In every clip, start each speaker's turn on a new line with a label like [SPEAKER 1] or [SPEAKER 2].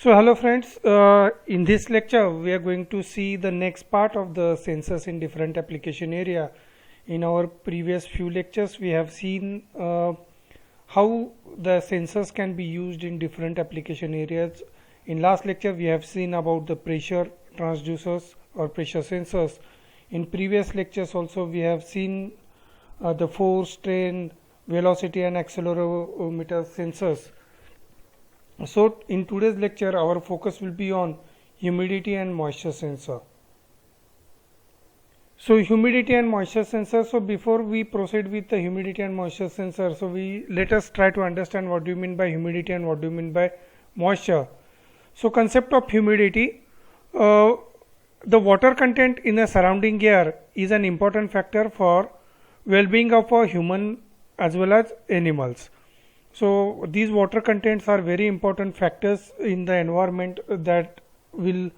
[SPEAKER 1] So hello friends, in this lecture we are going to see the next part of the sensors in different application area. In our previous few lectures we have seen how the sensors can be used in different application areas. In last lecture we have seen about the pressure transducers or pressure sensors. In previous lectures also we have seen the force, strain, velocity and accelerometer sensors. So in today's lecture our focus will be on humidity and moisture sensor. So humidity and moisture sensor. So before we proceed with the humidity and moisture sensor, so let us try to understand what do you mean by humidity and what do you mean by moisture. So concept of humidity, the water content in a surrounding air is an important factor for well-being of a human as well as animals. So these water contents are very important factors in the environment that will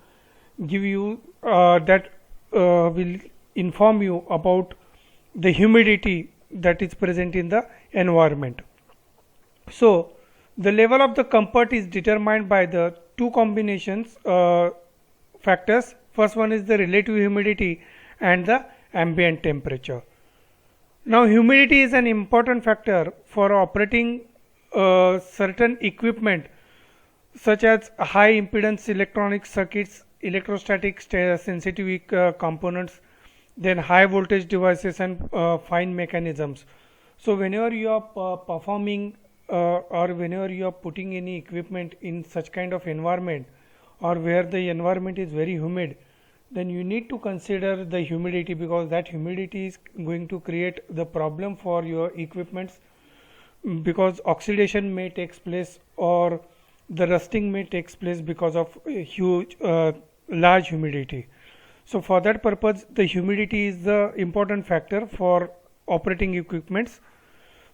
[SPEAKER 1] give you will inform you about the humidity that is present in the environment. So the level of the comfort is determined by the two combinations factors. First one is the relative humidity and the ambient temperature. Now humidity is an important factor for operating certain equipment such as high impedance electronic circuits, electrostatic sensitive components, then high voltage devices and fine mechanisms. So whenever you are performing or whenever you are putting any equipment in such kind of environment or where the environment is very humid, then you need to consider the humidity, because that humidity is going to create the problem for your equipments, because oxidation may takes place or the rusting may takes place because of huge large humidity. So for that purpose the humidity is the important factor for operating equipments.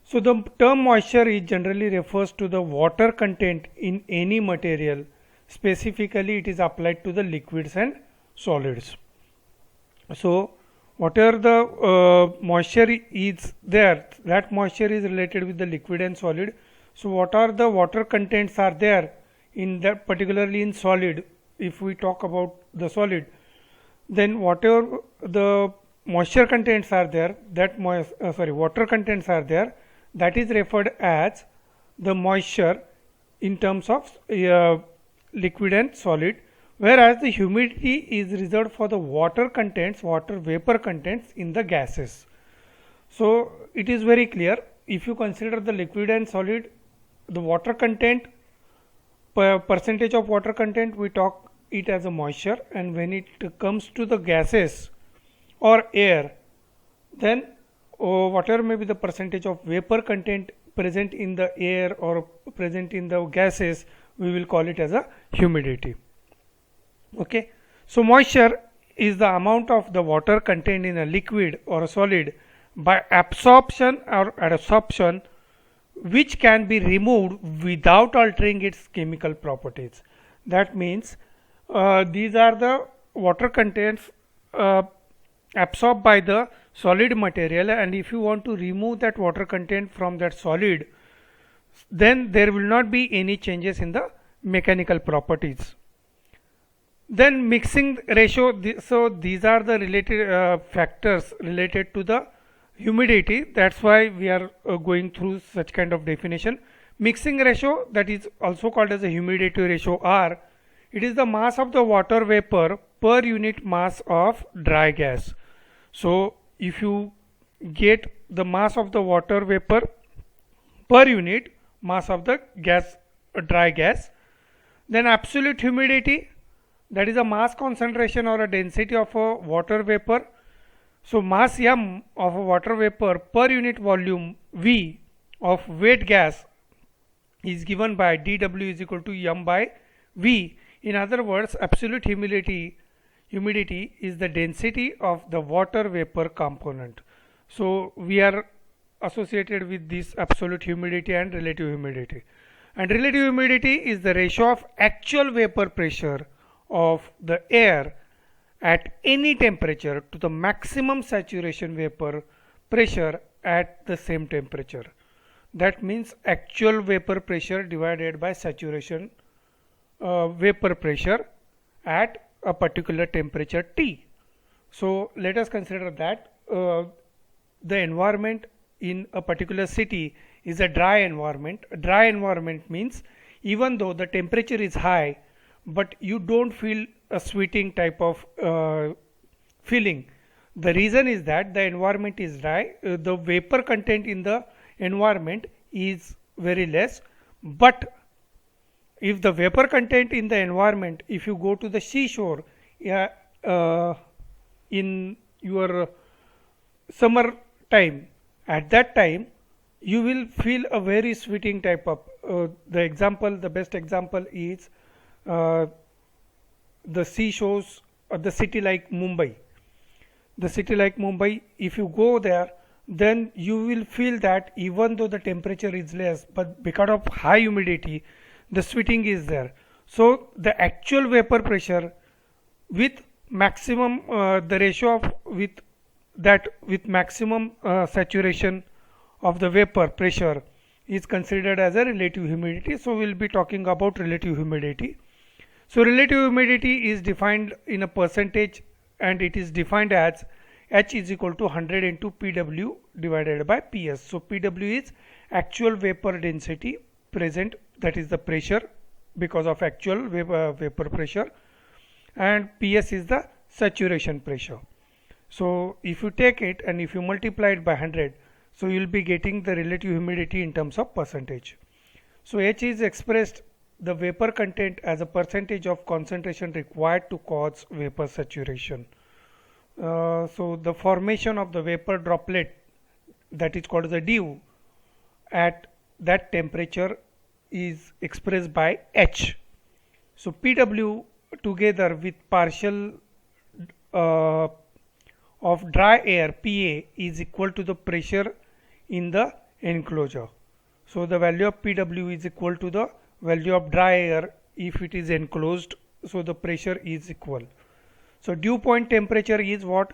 [SPEAKER 1] So the term moisture is generally refers to the water content in any material. Specifically it is applied to the liquids and solids. So whatever the moisture is there, that moisture is related with the liquid and solid. So what are the water contents are there in that, particularly in solid? If we talk about the solid, then whatever the moisture contents are there, that water contents are there, that is referred as the moisture in terms of liquid and solid. Whereas the humidity is reserved for the water contents, water vapor contents in the gases. So it is very clear, if you consider the liquid and solid, the water content, percentage of water content, we talk it as a moisture, and when it comes to the gases or air, then whatever may be the percentage of vapor content present in the air or present in the gases, we will call it as a humidity. Okay. So moisture is the amount of the water contained in a liquid or a solid by absorption or adsorption, which can be removed without altering its chemical properties. That means these are the water contents absorbed by the solid material, and if you want to remove that water content from that solid, then there will not be any changes in the mechanical properties. Then mixing ratio, so these are the related factors related to the humidity. That's why we are going through such kind of definition. Mixing ratio, that is also called as a humidity ratio R. It is the mass of the water vapor per unit mass of dry gas. So if you get the mass of the water vapor per unit mass of the gas, dry gas, then absolute humidity, that is a mass concentration or a density of a water vapor. So mass m of a water vapor per unit volume V of wet gas is given by dW is equal to m by V. In other words, absolute humidity is the density of the water vapor component. So we are associated with this absolute humidity and relative humidity. And relative humidity is the ratio of actual vapor pressure of the air at any temperature to the maximum saturation vapor pressure at the same temperature. That means actual vapor pressure divided by saturation vapor pressure at a particular temperature T. So let us consider that the environment in a particular city is a dry environment. A dry environment means even though the temperature is high, but you don't feel a sweating type of feeling. The reason is that the environment is dry, the vapor content in the environment is very less, but if the vapor content in the environment, if you go to the seashore in your summer time, at that time you will feel a very sweating type of the best example is the seashores or the city like Mumbai. The city like Mumbai, if you go there, then you will feel that even though the temperature is less, but because of high humidity, the sweating is there. So the actual vapor pressure with maximum the ratio of with maximum saturation of the vapor pressure is considered as a relative humidity. So we will be talking about relative humidity. So relative humidity is defined in a percentage, and it is defined as H is equal to 100 into Pw divided by Ps. So Pw is actual vapor density present, that is the pressure because of actual vapor pressure, and Ps is the saturation pressure. So if you take it and if you multiply it by 100, so you will be getting the relative humidity in terms of percentage. So H is expressed the vapor content as a percentage of concentration required to cause vapor saturation. So the formation of the vapor droplet, that is called as a dew, at that temperature is expressed by H. So Pw together with partial of dry air Pa is equal to the pressure in the enclosure. So the value of Pw is equal to the value of dry air if it is enclosed. So the pressure is equal. So dew point temperature is what?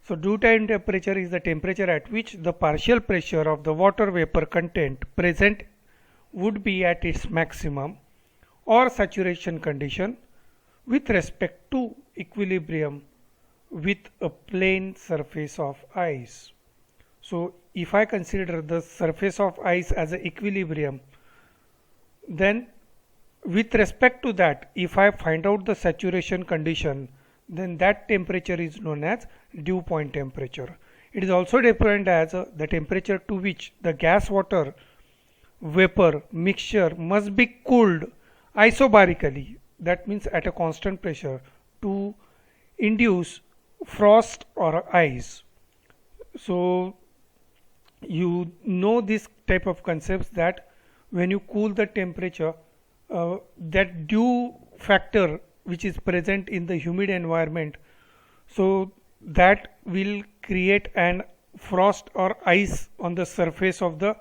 [SPEAKER 1] So dew point temperature is the temperature at which the partial pressure of the water vapor content present would be at its maximum or saturation condition with respect to equilibrium with a plane surface of ice. So if I consider the surface of ice as an equilibrium, then with respect to that, if I find out the saturation condition, then that temperature is known as dew point temperature. It is also defined as the temperature to which the gas water vapor mixture must be cooled isobarically, that means at a constant pressure, to induce frost or ice. So you know this type of concepts, that when you cool the temperature, that dew factor which is present in the humid environment, so that will create an frost or ice on the surface of the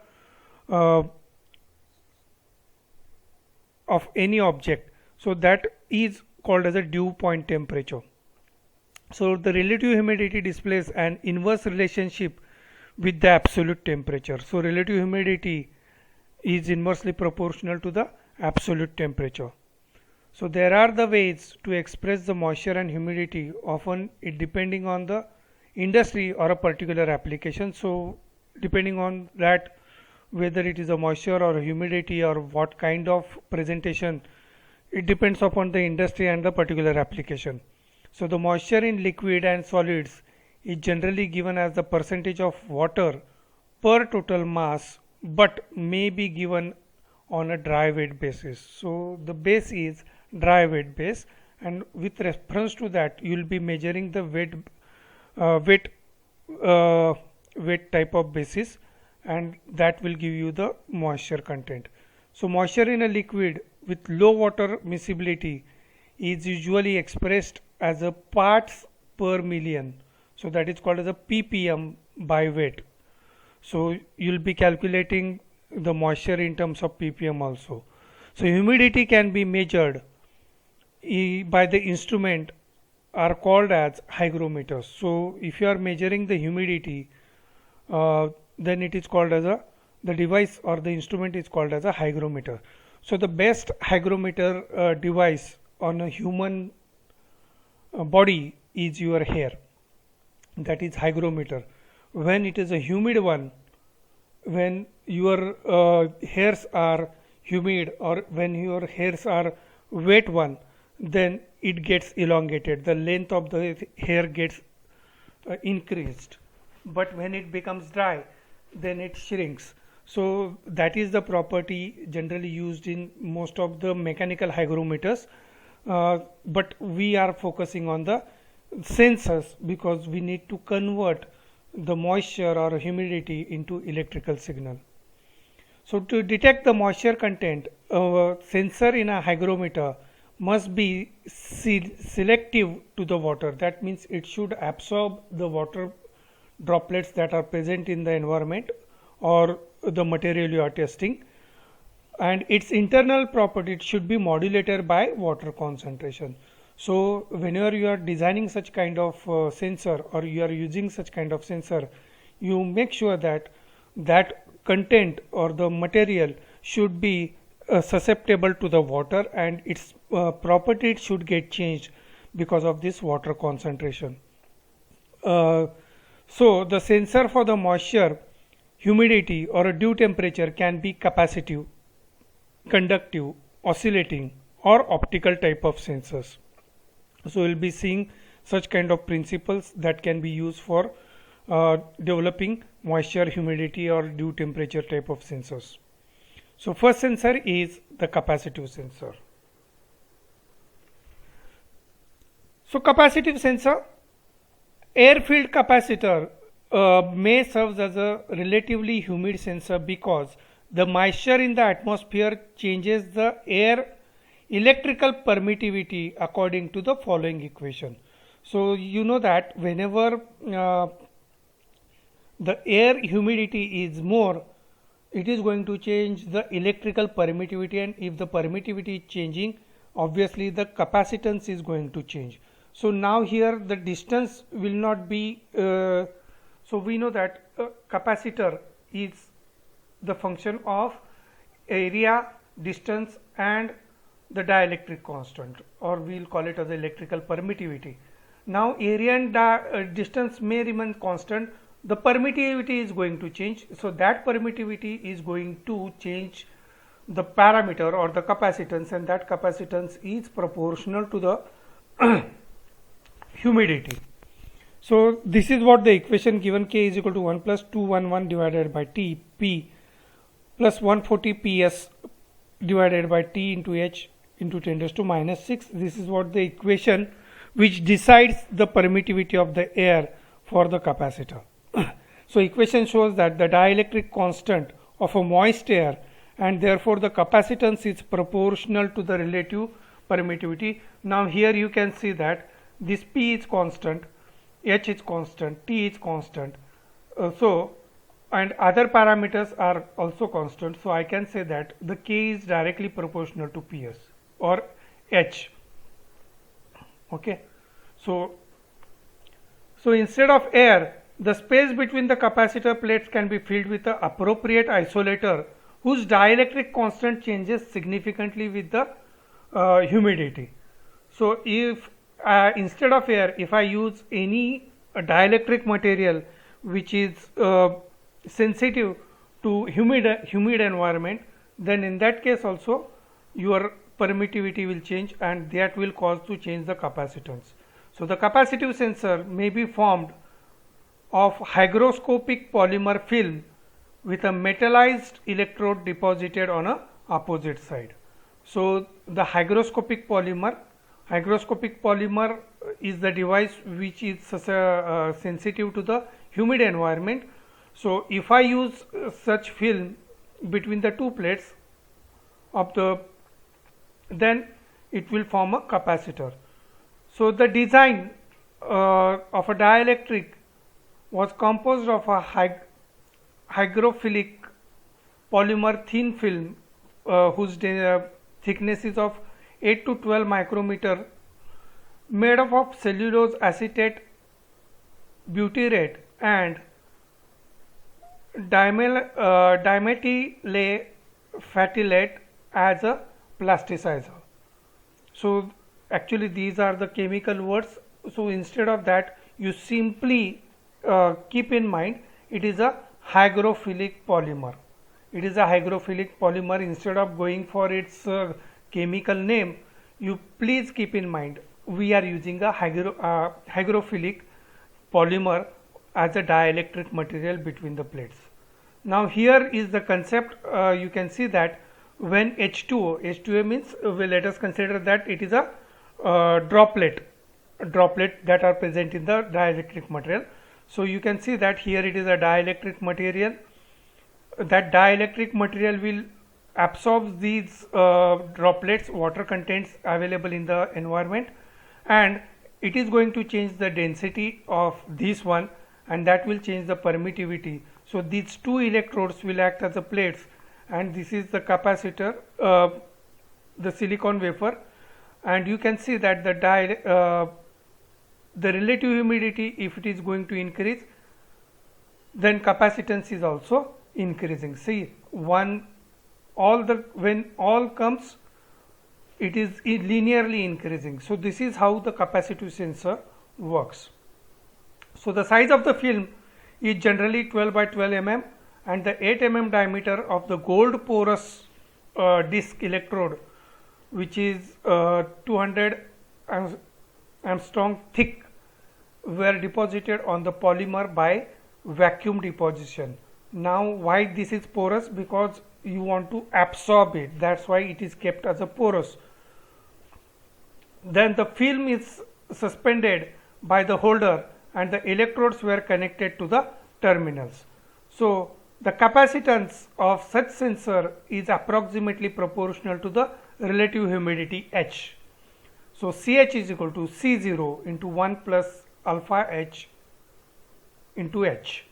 [SPEAKER 1] of any object. So that is called as a dew point temperature. So the relative humidity displays an inverse relationship with the absolute temperature. So relative humidity is inversely proportional to the absolute temperature. So there are the ways to express the moisture and humidity, often it depending on the industry or a particular application. So depending on that, whether it is a moisture or a humidity or what kind of presentation, it depends upon the industry and the particular application. So the moisture in liquid and solids is generally given as the percentage of water per total mass, but may be given on a dry weight basis. So the base is dry weight base, and with reference to that you will be measuring the weight type of basis, and that will give you the moisture content. So moisture in a liquid with low water miscibility is usually expressed as a parts per million. So that is called as a ppm by weight. So you will be calculating the moisture in terms of ppm also. So humidity can be measured by the instrument are called as hygrometers. So if you are measuring the humidity, then it is called as the device or the instrument is called as a hygrometer. So the best hygrometer device on a human body is your hair, that is hygrometer. When it is a humid one, when your hairs are humid or when your hairs are wet one, then it gets elongated, the length of the hair gets increased, but when it becomes dry, then it shrinks. So that is the property generally used in most of the mechanical hygrometers, but we are focusing on the sensors because we need to convert the moisture or humidity into electrical signal. So to detect the moisture content, a sensor in a hygrometer must be selective to the water. That means it should absorb the water droplets that are present in the environment or the material you are testing, and its internal property should be modulated by water concentration. So whenever you are designing such kind of sensor or you are using such kind of sensor, you make sure that that content or the material should be susceptible to the water, and its property should get changed because of this water concentration. So the sensor for the moisture, humidity or a dew temperature can be capacitive, conductive, oscillating or optical type of sensors. So we'll be seeing such kind of principles that can be used for developing moisture, humidity or dew temperature type of sensors. So first sensor is the capacitive sensor. So capacitive sensor, air-filled capacitor may serve as a relatively humid sensor because the moisture in the atmosphere changes the air electrical permittivity according to the following equation. So you know that whenever the air humidity is more, it is going to change the electrical permittivity, and if the permittivity is changing, obviously the capacitance is going to change. So now here the distance will not be, so we know that capacitor is the function of area, distance and the dielectric constant, or we will call it as electrical permittivity. Now area and distance may remain constant, the permittivity is going to change. So that permittivity is going to change the parameter or the capacitance, and that capacitance is proportional to the humidity. So this is what the equation given, K is equal to 1 plus 211 divided by T, P plus 140 PS divided by T into H into 10 raised to minus 6. This is what the equation which decides the permittivity of the air for the capacitor. So equation shows that the dielectric constant of a moist air and therefore the capacitance is proportional to the relative permittivity. Now here you can see that this P is constant, H is constant, T is constant, and other parameters are also constant. So I can say that the K is directly proportional to PS or H. Okay. So instead of air, the space between the capacitor plates can be filled with the appropriate isolator whose dielectric constant changes significantly with the humidity. So if instead of air, if I use any dielectric material which is sensitive to humid environment, then in that case also your permittivity will change, and that will cause to change the capacitance. So the capacitive sensor may be formed of hygroscopic polymer film with a metallized electrode deposited on a opposite side. So the hygroscopic polymer is the device which is sensitive to the humid environment. So if I use such film between the two plates of then it will form a capacitor. So the design of a dielectric was composed of a hygrophilic polymer thin film whose thickness is of 8 to 12 micrometer, made up of cellulose acetate, butyrate and dimethyl fatylate as a plasticizer. So actually these are the chemical words. So instead of that, you simply keep in mind it is a hygrophilic polymer. It is a hygrophilic polymer. Instead of going for its chemical name, you please keep in mind we are using a hygrophilic polymer as a dielectric material between the plates. Now here is the concept. You can see that when H2O means, let us consider that it is a droplet that are present in the dielectric material. So you can see that here it is a dielectric material. That dielectric material will absorb these droplets, water contents available in the environment, and it is going to change the density of this one, and that will change the permittivity. So these two electrodes will act as the plates, and this is the capacitor, the silicon wafer, and you can see that the relative humidity, if it is going to increase, then capacitance is also increasing. See, when all comes, it is linearly increasing. So this is how the capacitive sensor works. So the size of the film is generally 12 by 12 mm, and the 8 mm diameter of the gold porous disc electrode, which is 200 Armstrong thick, were deposited on the polymer by vacuum deposition. Now why this is porous? Because you want to absorb it, that's why it is kept as a porous. Then the film is suspended by the holder and the electrodes were connected to the terminals. So the capacitance of such sensor is approximately proportional to the relative humidity H. So CH is equal to C0 into 1 plus alpha H into H.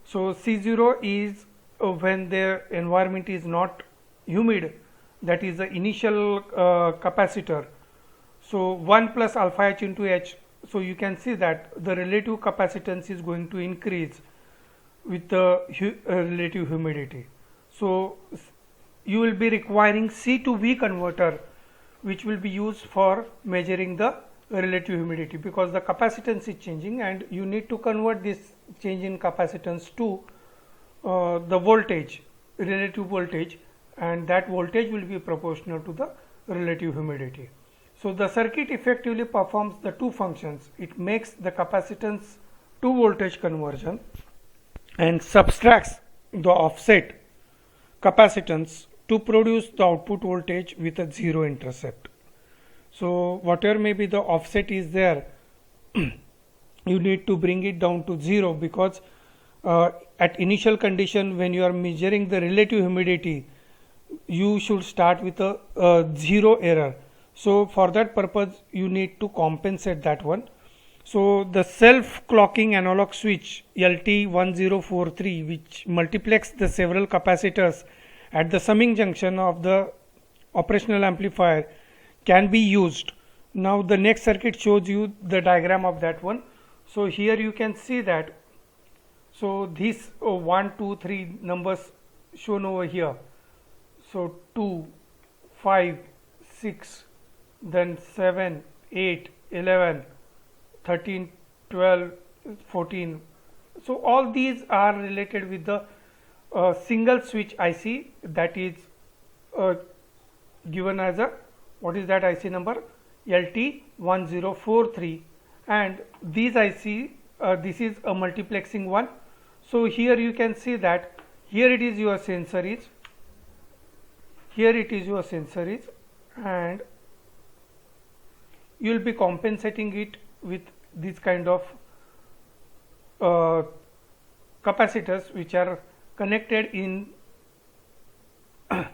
[SPEAKER 1] So C0 is when the environment is not humid, that is the initial capacitor. So 1 plus alpha H into H. So you can see that the relative capacitance is going to increase with the relative humidity. So you will be requiring C to V converter, which will be used for measuring the relative humidity, because the capacitance is changing and you need to convert this change in capacitance to the voltage, relative voltage, and that voltage will be proportional to the relative humidity. So the circuit effectively performs the two functions. It makes the capacitance to voltage conversion and subtracts the offset capacitance to produce the output voltage with a zero intercept. So whatever may be the offset is there, you need to bring it down to zero, because at initial condition when you are measuring the relative humidity, you should start with a zero error. So for that purpose you need to compensate that one. So the self clocking analog switch LT1043, which multiplexes the several capacitors at the summing junction of the operational amplifier, can be used. Now the next circuit shows you the diagram of that one. So here you can see that, so these 1, 2, 3 numbers shown over here. So 2, 5, 6, then 7, 8, 11, 13, 12, 14. So all these are related with the single switch IC, that is given as a, what is that IC number? LT1043, and these IC, this is a multiplexing one. So here you can see that here it is your sensor is, here it is your sensor is, and you will be compensating it with this kind of capacitors which are connected in a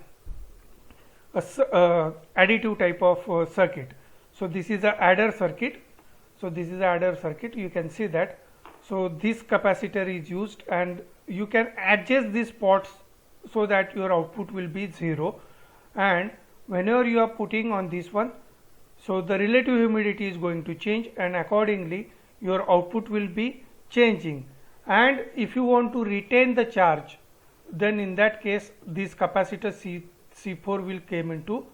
[SPEAKER 1] additive type of circuit. So this is a adder circuit. So this is a adder circuit. You can see that. So this capacitor is used, and you can adjust these pots so that your output will be 0, and whenever you are putting on this one, so the relative humidity is going to change, and accordingly your output will be changing. And if you want to retain the charge, then in that case this capacitor C4 will came into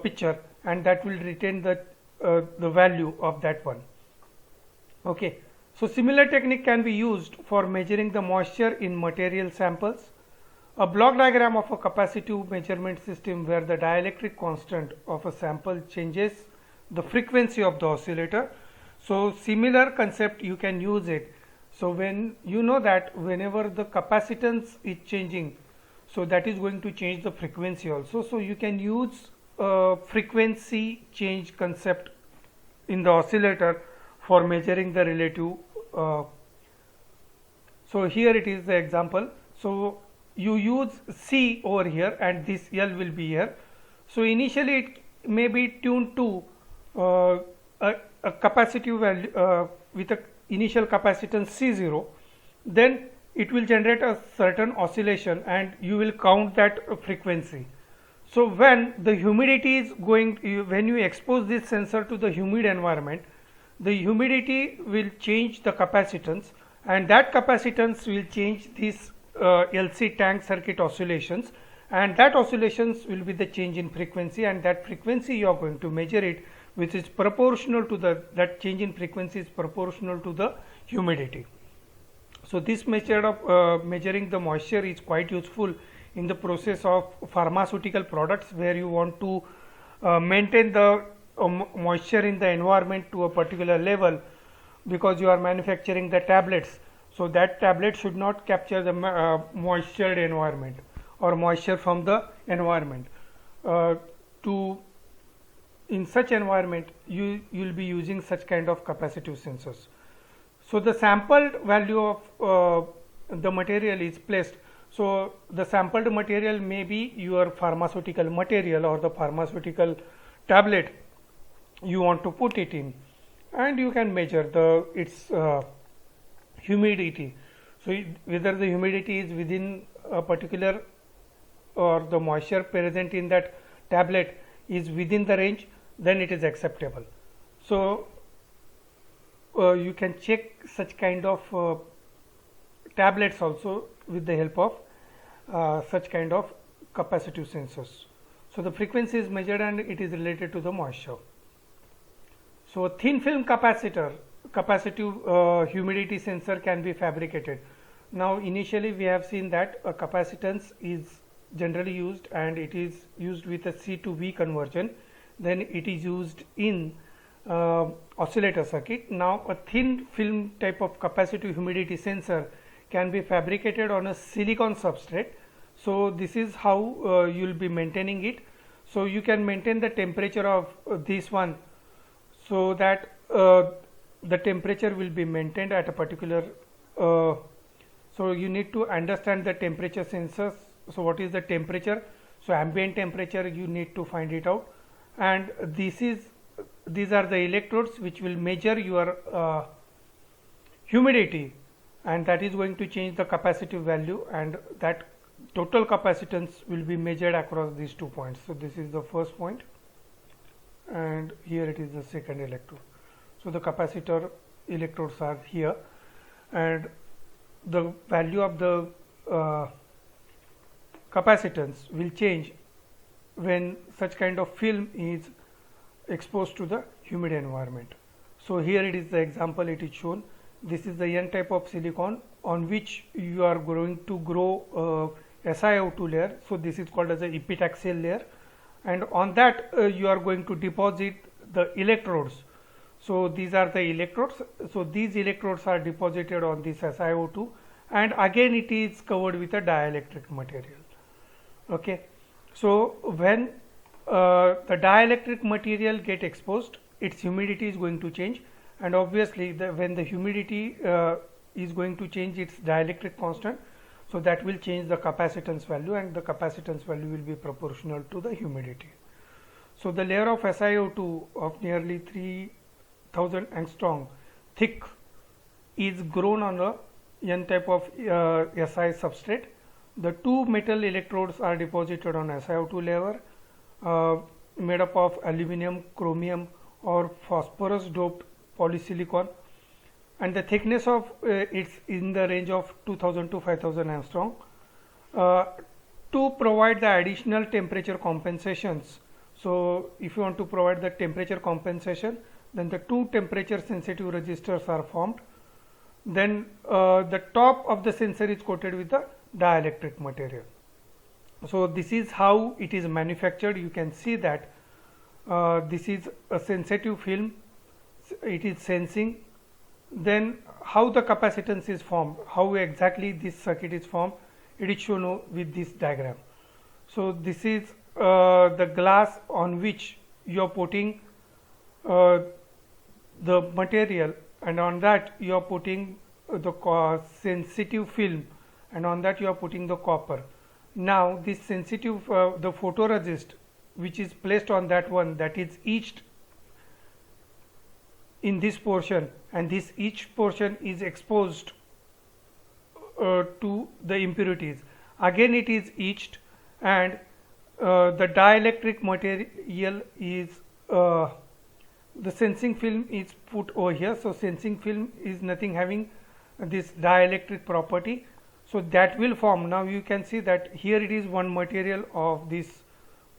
[SPEAKER 1] picture, and that will retain the value of that one. Okay. So similar technique can be used for measuring the moisture in material samples. A block diagram of a capacitive measurement system where the dielectric constant of a sample changes the frequency of the oscillator. So similar concept you can use it. So when you know that whenever the capacitance is changing, so that is going to change the frequency also. So you can use frequency change concept in the oscillator for measuring the relative. So here it is the example. So you use C over here and this L will be here. So initially it may be tuned to a capacitive value with a initial capacitance C0, then it will generate a certain oscillation and you will count that frequency. So when the humidity is going, when you expose this sensor to the humid environment, the humidity will change the capacitance, and that capacitance will change this LC tank circuit oscillations, and that oscillations will be the change in frequency, and that frequency you are going to measure it, which is proportional to that change in frequency is proportional to the humidity. So this method of measuring the moisture is quite useful in the process of pharmaceutical products, where you want to maintain the moisture in the environment to a particular level, because you are manufacturing the tablets. So that tablet should not capture the moistured environment or moisture from the environment. In such environment you will be using such kind of capacitive sensors. So the sampled value of the material is placed. So the sampled material may be your pharmaceutical material or the pharmaceutical tablet you want to put it in, and you can measure its humidity. So whether the humidity is within a particular, or the moisture present in that tablet is within the range, then it is acceptable. So you can check such kind of tablets also with the help of such kind of capacitive sensors. So the frequency is measured and it is related to the moisture. So a thin film capacitive humidity sensor can be fabricated. Now initially we have seen that a capacitance is generally used, and it is used with a C to V conversion. Then it is used in oscillator circuit. Now a thin film type of capacitive humidity sensor can be fabricated on a silicon substrate. So this is how you will be maintaining it. So you can maintain the temperature of this one, so that the temperature will be maintained at a particular. So you need to understand the temperature sensors. So what is the temperature? So ambient temperature you need to find it out, and these are the electrodes which will measure your humidity, and that is going to change the capacitive value, and that total capacitance will be measured across these 2 points. So this is the first point, and here it is the second electrode. So the capacitor electrodes are here, and the value of the capacitance will change when such kind of film is exposed to the humid environment. So here it is the example it is shown. This is the N type of silicon on which you are going to grow SiO2 layer. So this is called as a epitaxial layer, and on that you are going to deposit the electrodes. So these are the electrodes. So these electrodes are deposited on this SiO2, and again it is covered with a dielectric material. Okay. So when the dielectric material get exposed, its humidity is going to change, and obviously when the humidity is going to change its dielectric constant, so that will change the capacitance value, and the capacitance value will be proportional to the humidity. So the layer of SiO2 of nearly 3000 angstrom thick is grown on a N type of Si substrate. The two metal electrodes are deposited on SiO2 layer made up of aluminum, chromium or phosphorus doped polysilicon, and the thickness of it's in the range of 2000 to 5000 angstrom. to provide the additional temperature compensations. So if you want to provide the temperature compensation, then the two temperature sensitive resistors are formed. Then the top of the sensor is coated with the dielectric material. So this is how it is manufactured. You can see that this is a sensitive film, it is sensing. Then how the capacitance is formed, how exactly this circuit is formed, it is shown with this diagram. So this is the glass on which you are putting the material, and on that you are putting the sensitive film, and on that you are putting the copper. Now this sensitive the photoresist which is placed on that one, that is etched in this portion, and this each portion is exposed to the impurities. Again it is etched, and the dielectric material is the sensing film is put over here. So sensing film is nothing having this dielectric property, so that will form. Now you can see that here it is one material of this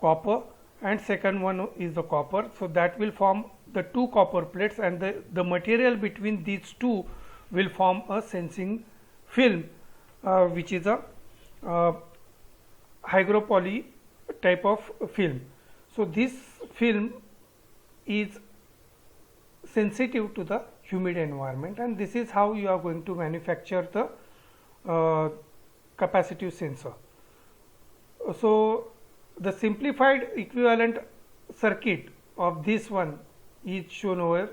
[SPEAKER 1] copper, and second one is the copper. So that will form the two copper plates, and the material between these two will form a sensing film, which is a hygropoly type of film. So this film is sensitive to the humid environment, and this is how you are going to manufacture the capacitive sensor. So the simplified equivalent circuit of this one is shown over.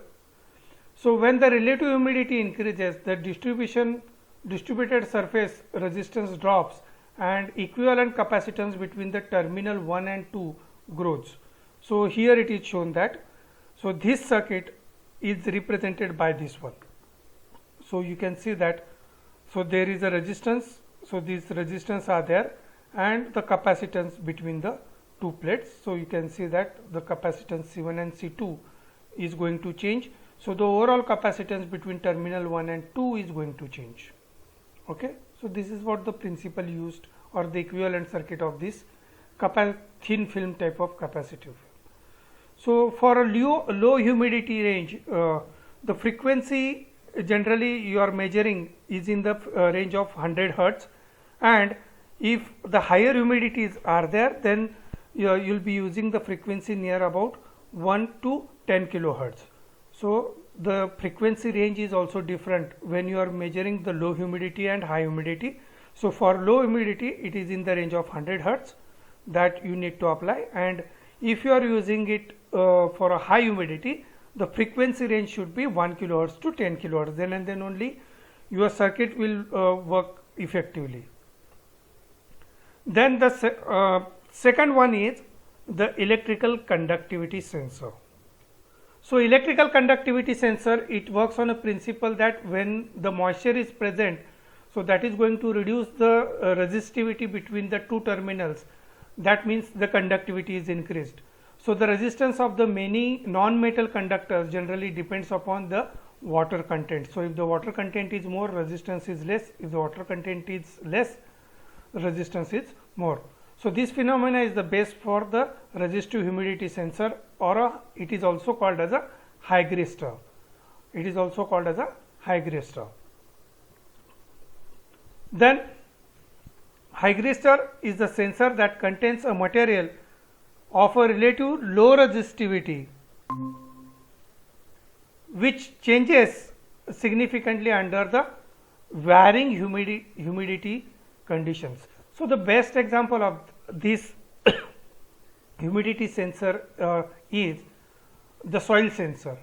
[SPEAKER 1] So when the relative humidity increases, the distributed surface resistance drops, and equivalent capacitance between the terminal 1 and 2 grows. So here it is shown that, so this circuit is represented by this one. So you can see that, so there is a resistance, so these resistance are there, and the capacitance between the two plates. So you can see that the capacitance C1 and C2 is going to change. So the overall capacitance between terminal 1 and 2 is going to change. Okay. So this is what the principle used, or the equivalent circuit of this thin film type of capacitive. So for a low humidity range, the frequency generally you are measuring is in the range of 100 hertz, and if the higher humidities are there, then you will be using the frequency near about 1 to 10 kilohertz. So the frequency range is also different when you are measuring the low humidity and high humidity. So for low humidity it is in the range of 100 hertz that you need to apply, and if you are using it for a high humidity, the frequency range should be 1 kilohertz to 10 kilohertz. Then and then only your circuit will work effectively. Then the second one is the electrical conductivity sensor. So electrical conductivity sensor, it works on a principle that when the moisture is present, so that is going to reduce the resistivity between the two terminals. That means the conductivity is increased. So the resistance of the many non-metal conductors generally depends upon the water content. So if the water content is more, resistance is less. If the water content is less, resistance is more. So this phenomena is the base for the resistive humidity sensor, or it is also called as a hygrostat. It is also called as a hygrostat. Then hygrostat is the sensor that contains a material of a relative low resistivity which changes significantly under the varying humidity conditions. So the best example of this humidity sensor is the soil sensor.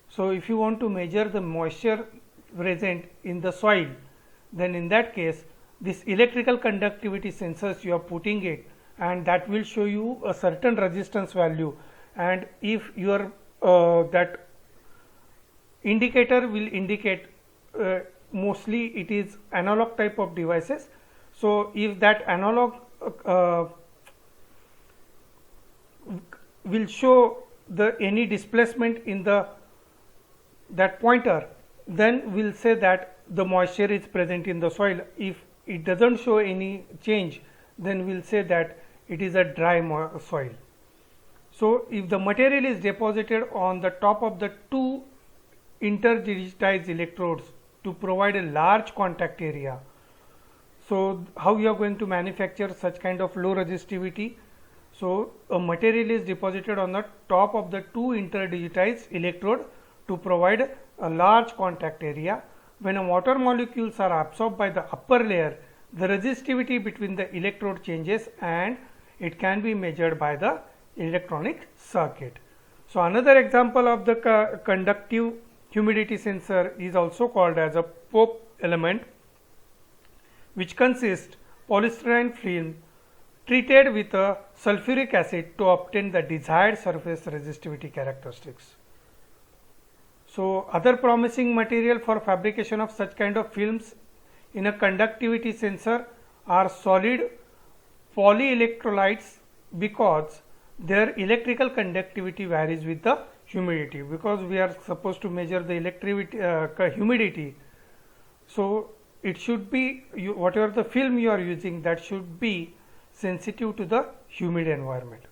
[SPEAKER 1] So if you want to measure the moisture present in the soil, then in that case this electrical conductivity sensors you are putting it, and that will show you a certain resistance value, and if your that indicator will indicate, mostly it is analog type of devices. So if that analog will show the any displacement in the that pointer, then we will say that the moisture is present in the soil. If it does not show any change, then we'll say that it is a dry soil. So if the material is deposited on the top of the two interdigitized electrodes to provide a large contact area, so how you are going to manufacture such kind of low resistivity? So a material is deposited on the top of the two interdigitized electrode to provide a large contact area. When a water molecules are absorbed by the upper layer, the resistivity between the electrode changes and it can be measured by the electronic circuit. So another example of the conductive humidity sensor is also called as a Pope element, which consists polystyrene film treated with a sulfuric acid to obtain the desired surface resistivity characteristics. So other promising material for fabrication of such kind of films in a conductivity sensor are solid polyelectrolytes, because their electrical conductivity varies with the humidity, because we are supposed to measure the humidity. So it should be whatever the film you are using, that should be sensitive to the humid environment.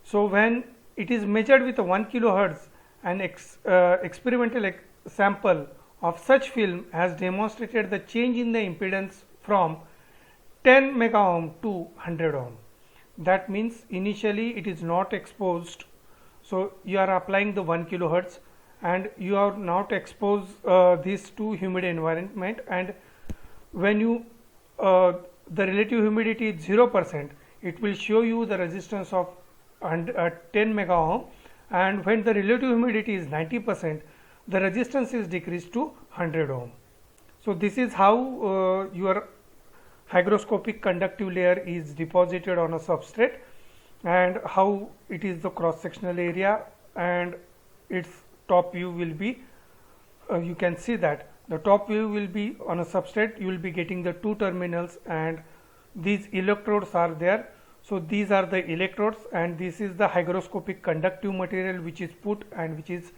[SPEAKER 1] So when it is measured with a 1 kilohertz, an experimental sample of such film has demonstrated the change in the impedance from 10 mega ohm to 100 ohm. That means initially it is not exposed. So you are applying the 1 kilohertz and you are not expose this to humid environment, and when you the relative humidity is 0%, it will show you the resistance of 10 mega ohm, and when the relative humidity is 90%, the resistance is decreased to 100 ohm. So this is how your hygroscopic conductive layer is deposited on a substrate, and how it is the cross sectional area, and its top view will be you can see that the top view will be on a substrate. You will be getting the two terminals and these electrodes are there. So these are the electrodes, and this is the hygroscopic conductive material which is put and which is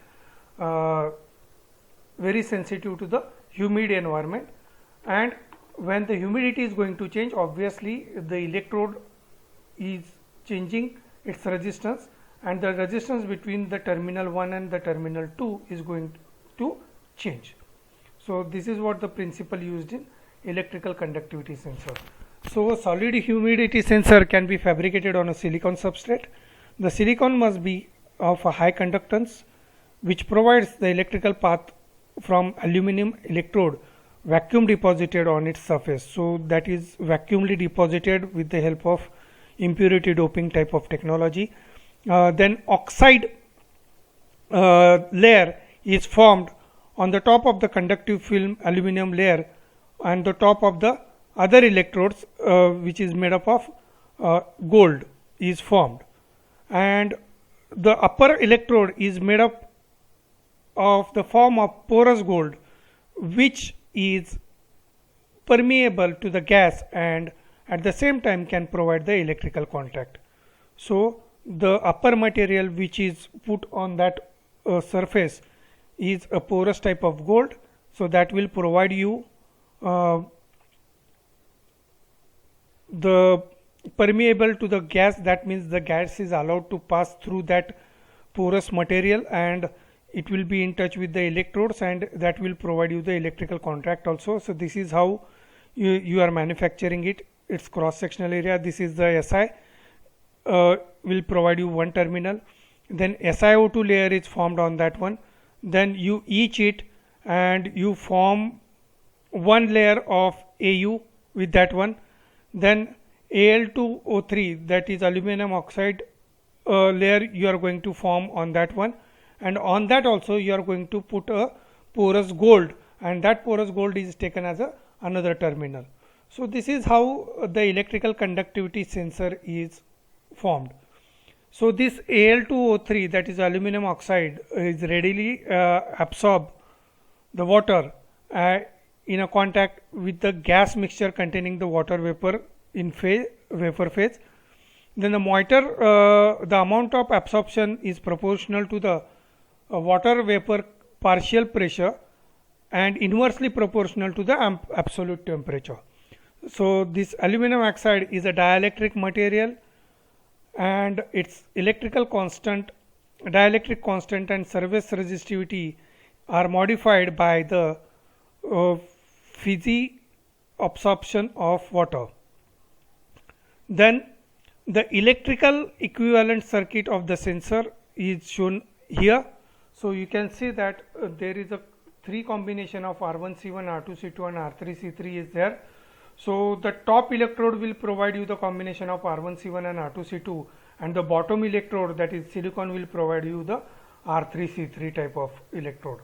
[SPEAKER 1] very sensitive to the humid environment. And when the humidity is going to change, obviously the electrode is changing its resistance, and the resistance between the terminal 1 and the terminal 2 is going to change. So this is what the principle used in electrical conductivity sensor. So a solid humidity sensor can be fabricated on a silicon substrate. The silicon must be of a high conductance, which provides the electrical path from aluminum electrode vacuum deposited on its surface. So that is vacuumly deposited with the help of impurity doping type of technology. Then oxide layer is formed on the top of the conductive film aluminum layer, and the top of the other electrodes which is made up of gold is formed, and the upper electrode is made up of the form of porous gold, which is permeable to the gas and at the same time can provide the electrical contact. So the upper material which is put on that surface is a porous type of gold, so that will provide you the permeable to the gas. That means the gas is allowed to pass through that porous material and it will be in touch with the electrodes, and that will provide you the electrical contact also. So this is how you are manufacturing it. Its cross sectional area, this is the SI, will provide you one terminal, then SiO2 layer is formed on that one, then you etch it and you form one layer of AU with that one, then Al2O3, that is aluminum oxide layer, you are going to form on that one, and on that also you are going to put a porous gold, and that porous gold is taken as another terminal. So this is how the electrical conductivity sensor is formed. So this Al2O3, that is aluminum oxide, is readily absorb the water in a contact with the gas mixture containing the water vapor in vapor phase. Then the moister, the amount of absorption is proportional to the water vapor partial pressure and inversely proportional to the absolute temperature. So this aluminum oxide is a dielectric material, and its electric constant and surface resistivity are modified by the Fizi absorption of water. Then the electrical equivalent circuit of the sensor is shown here. So you can see that there is a three combination of R1C1, R2C2 and R3C3 is there. So the top electrode will provide you the combination of R1C1 and R2C2, and the bottom electrode, that is silicon, will provide you the R3C3 type of electrode.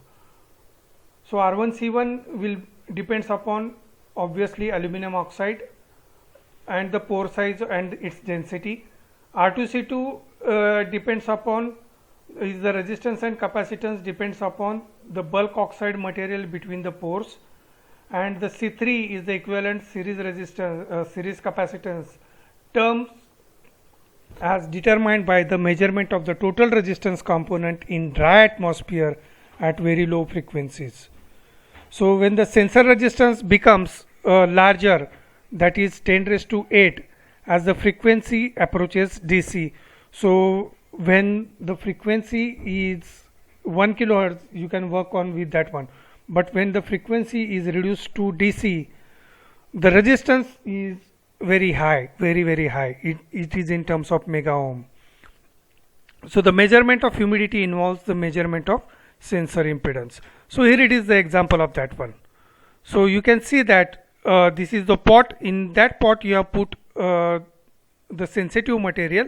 [SPEAKER 1] So R1C1 will depends upon obviously aluminum oxide and the pore size and its density. R2C2 depends upon is the resistance and capacitance depends upon the bulk oxide material between the pores, and the C3 is the equivalent series resistance series capacitance terms as determined by the measurement of the total resistance component in dry atmosphere at very low frequencies. So when the sensor resistance becomes larger, that is 10 raised to 8 as the frequency approaches DC. So when the frequency is 1 kilohertz, you can work on with that one. But when the frequency is reduced to DC, the resistance is very high, very high. It is in terms of mega ohm. So the measurement of humidity involves the measurement of sensor impedance. So here it is the example of that one. So you can see that this is the pot. In that pot you have put the sensitive material,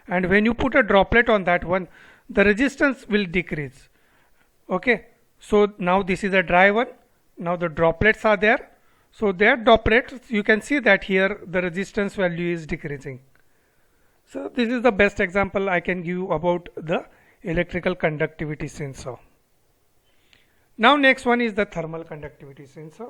[SPEAKER 1] and when you put a droplet on that one, the resistance will decrease. Okay, so now this is a dry one. Now the droplets are there. So their droplets, you can see that here the resistance value is decreasing. So this is the best example I can give you about the electrical conductivity sensor. Now next one is the thermal conductivity sensor.